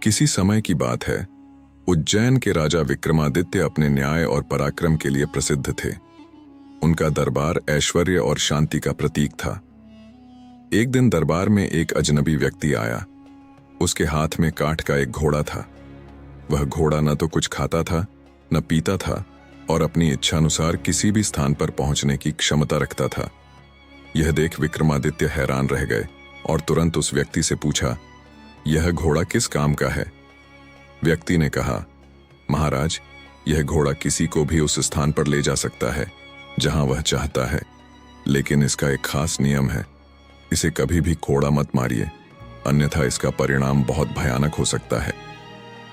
किसी समय की बात है। उज्जैन के राजा विक्रमादित्य अपने न्याय और पराक्रम के लिए प्रसिद्ध थे। उनका दरबार ऐश्वर्य और शांति का प्रतीक था। एक दिन दरबार में एक अजनबी व्यक्ति आया। उसके हाथ में काठ का एक घोड़ा था। वह घोड़ा न तो कुछ खाता था, न पीता था और अपनी इच्छानुसार किसी भी स्थान पर पहुंचने की क्षमता रखता था। यह देख विक्रमादित्य हैरान रह गए और तुरंत उस व्यक्ति से पूछा, यह घोड़ा किस काम का है? व्यक्ति ने कहा, महाराज, यह घोड़ा किसी को भी उस स्थान पर ले जा सकता है जहां वह चाहता है, लेकिन इसका एक खास नियम है। इसे कभी भी कोड़ा मत मारिए, अन्यथा इसका परिणाम बहुत भयानक हो सकता है।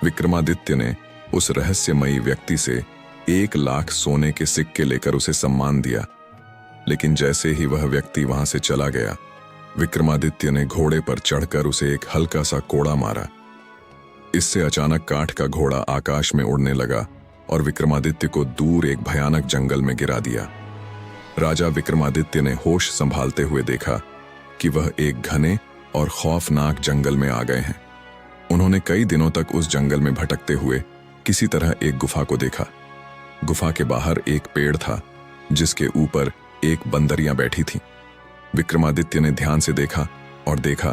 विक्रमादित्य ने उस रहस्यमयी व्यक्ति से 1,00,000 सोने के सिक्के लेकर उसे सम्मान दिया, लेकिन जैसे ही वह व्यक्ति वहां से चला गया, विक्रमादित्य ने घोड़े पर चढ़कर उसे एक हल्का सा कोड़ा मारा। इससे अचानक काठ का घोड़ा आकाश में उड़ने लगा और विक्रमादित्य को दूर एक भयानक जंगल में गिरा दिया। राजा विक्रमादित्य ने होश संभालते हुए देखा कि वह एक घने और खौफनाक जंगल में आ गए हैं। उन्होंने कई दिनों तक उस जंगल में भटकते हुए किसी तरह एक गुफा को देखा। गुफा के बाहर एक पेड़ था जिसके ऊपर एक बंदरियां बैठी थीं। विक्रमादित्य ने ध्यान से देखा और देखा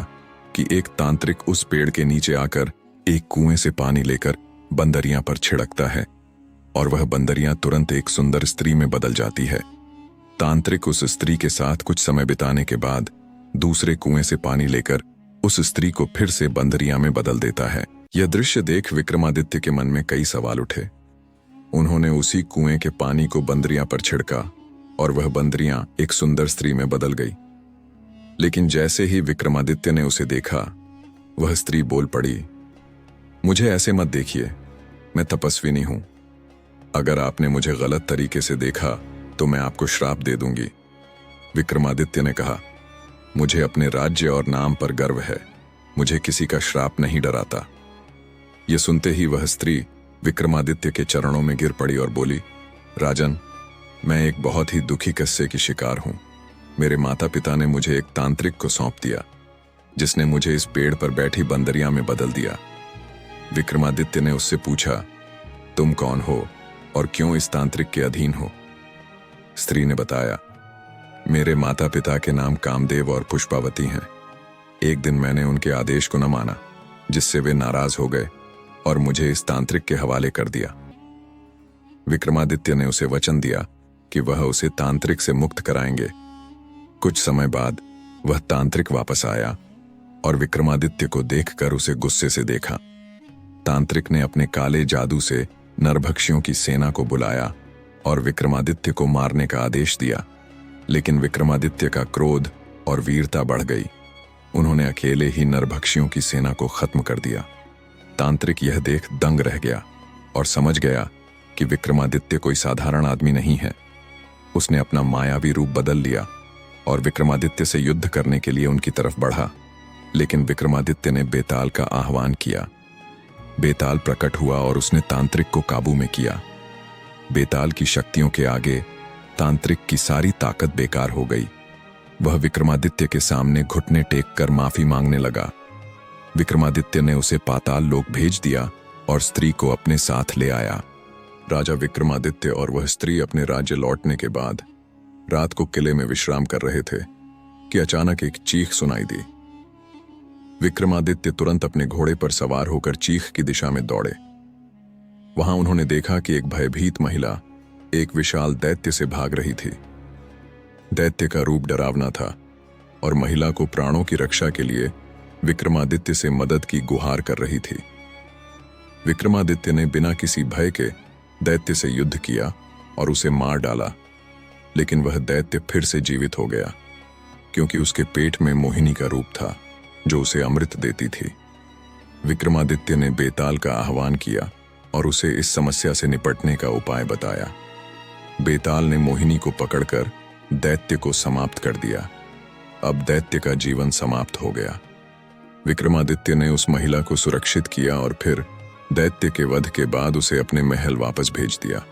कि एक तांत्रिक उस पेड़ के नीचे आकर एक कुएं से पानी लेकर बंदरियां पर छिड़कता है और वह बंदरियां तुरंत एक सुंदर स्त्री में बदल जाती है। तांत्रिक उस स्त्री के साथ कुछ समय बिताने के बाद दूसरे कुएं से पानी लेकर उस स्त्री को फिर से बंदरियां में बदल देता है। यह दृश्य देख विक्रमादित्य के मन में कई सवाल उठे। उन्होंने उसी कुएं के पानी को बंदरियां पर छिड़का और वह बंदरियां एक सुंदर स्त्री में बदल गई। लेकिन जैसे ही विक्रमादित्य ने उसे देखा, वह स्त्री बोल पड़ी, मुझे ऐसे मत देखिए, मैं तपस्विनी हूं। अगर आपने मुझे गलत तरीके से देखा तो मैं आपको श्राप दे दूंगी। विक्रमादित्य ने कहा, मुझे अपने राज्य और नाम पर गर्व है, मुझे किसी का श्राप नहीं डराता। यह सुनते ही वह स्त्री विक्रमादित्य के चरणों में गिर पड़ी और बोली, राजन, मैं एक बहुत ही दुखी किस्से की शिकार हूं। मेरे माता पिता ने मुझे एक तांत्रिक को सौंप दिया, जिसने मुझे इस पेड़ पर बैठी बंदरियां में बदल दिया। विक्रमादित्य ने उससे पूछा, तुम कौन हो और क्यों इस तांत्रिक के अधीन हो? स्त्री ने बताया, मेरे माता पिता के नाम कामदेव और पुष्पावती हैं। एक दिन मैंने उनके आदेश को न माना, जिससे वे नाराज हो गए और मुझे इस तांत्रिक के हवाले कर दिया। विक्रमादित्य ने उसे वचन दिया कि वह उसे तांत्रिक से मुक्त कराएंगे। कुछ समय बाद वह तांत्रिक वापस आया और विक्रमादित्य को देखकर उसे गुस्से से देखा। तांत्रिक ने अपने काले जादू से नरभक्षियों की सेना को बुलाया और विक्रमादित्य को मारने का आदेश दिया, लेकिन विक्रमादित्य का क्रोध और वीरता बढ़ गई। उन्होंने अकेले ही नरभक्षियों की सेना को खत्म कर दिया। तांत्रिक यह देख दंग रह गया और समझ गया कि विक्रमादित्य कोई साधारण आदमी नहीं है। उसने अपना मायावी रूप बदल लिया और विक्रमादित्य से युद्ध करने के लिए उनकी तरफ बढ़ा, लेकिन विक्रमादित्य ने बेताल का आह्वान किया। बेताल प्रकट हुआ और उसने तांत्रिक को काबू में किया। बेताल की शक्तियों के आगे तांत्रिक की सारी ताकत बेकार हो गई। वह विक्रमादित्य के सामने घुटने टेक कर माफी मांगने लगा। विक्रमादित्य ने उसे पाताल लोक भेज दिया और स्त्री को अपने साथ ले आया। राजा विक्रमादित्य और वह स्त्री अपने राज्य लौटने के बाद रात को किले में विश्राम कर रहे थे कि अचानक एक चीख सुनाई दी। विक्रमादित्य तुरंत अपने घोड़े पर सवार होकर चीख की दिशा में दौड़े। वहां उन्होंने देखा कि एक भयभीत महिला एक विशाल दैत्य से भाग रही थी। दैत्य का रूप डरावना था और महिला को प्राणों की रक्षा के लिए विक्रमादित्य से मदद की गुहार कर रही थी। विक्रमादित्य ने बिना किसी भय के दैत्य से युद्ध किया और उसे मार डाला, लेकिन वह दैत्य फिर से जीवित हो गया, क्योंकि उसके पेट में मोहिनी का रूप था जो उसे अमृत देती थी। विक्रमादित्य ने बेताल का आह्वान किया और उसे इस समस्या से निपटने का उपाय बताया। बेताल ने मोहिनी को पकड़कर दैत्य को समाप्त कर दिया। अब दैत्य का जीवन समाप्त हो गया। विक्रमादित्य ने उस महिला को सुरक्षित किया और फिर दैत्य के वध के बाद उसे अपने महल वापस भेज दिया।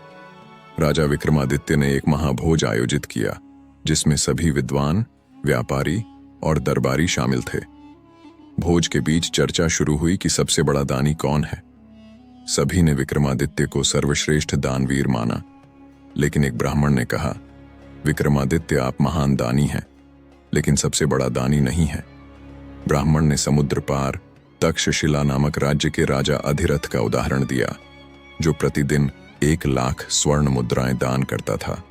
राजा विक्रमादित्य ने एक महाभोज आयोजित किया, जिसमें सभी विद्वान, व्यापारी और दरबारी शामिल थे। भोज के बीच चर्चा शुरू हुई कि सबसे बड़ा दानी कौन है। सभी ने विक्रमादित्य को सर्वश्रेष्ठ दानवीर माना, लेकिन एक ब्राह्मण ने कहा, विक्रमादित्य आप महान दानी हैं, लेकिन सबसे बड़ा दानी नहीं है। ब्राह्मण ने समुद्र पार तक्षशिला नामक राज्य के राजा अधिरथ का उदाहरण दिया, जो प्रतिदिन 1,00,000 स्वर्ण मुद्राएं दान करता था।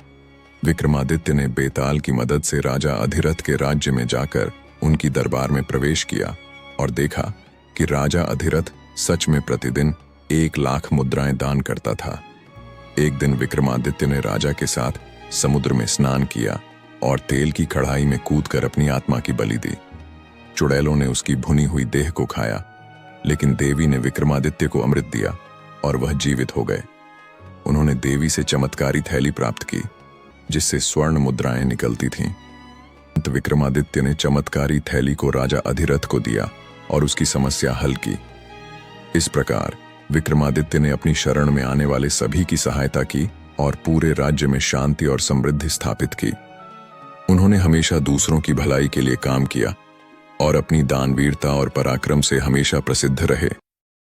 विक्रमादित्य ने बेताल की मदद से राजा अधिरथ के राज्य में जाकर उनकी दरबार में प्रवेश किया और देखा कि राजा अधिरथ सच में प्रतिदिन 1,00,000 मुद्राएं दान करता था। एक दिन विक्रमादित्य ने राजा के साथ समुद्र में स्नान किया और तेल की कढ़ाई में कूदकर अपनी आत्मा की बलि दी। चुड़ैलों ने उसकी भुनी हुई देह को खाया, लेकिन देवी ने विक्रमादित्य को अमृत दिया और वह जीवित हो गए। उन्होंने देवी से चमत्कारी थैली प्राप्त की, जिससे स्वर्ण मुद्राएं निकलती थीं। विक्रमादित्य ने चमत्कारी थैली को राजा अधिरथ को दिया और उसकी समस्या हल की। इस प्रकार विक्रमादित्य ने अपनी शरण में आने वाले सभी की सहायता की और पूरे राज्य में शांति और समृद्धि स्थापित की। उन्होंने हमेशा दूसरों की भलाई के लिए काम किया और अपनी दानवीरता और पराक्रम से हमेशा प्रसिद्ध रहे।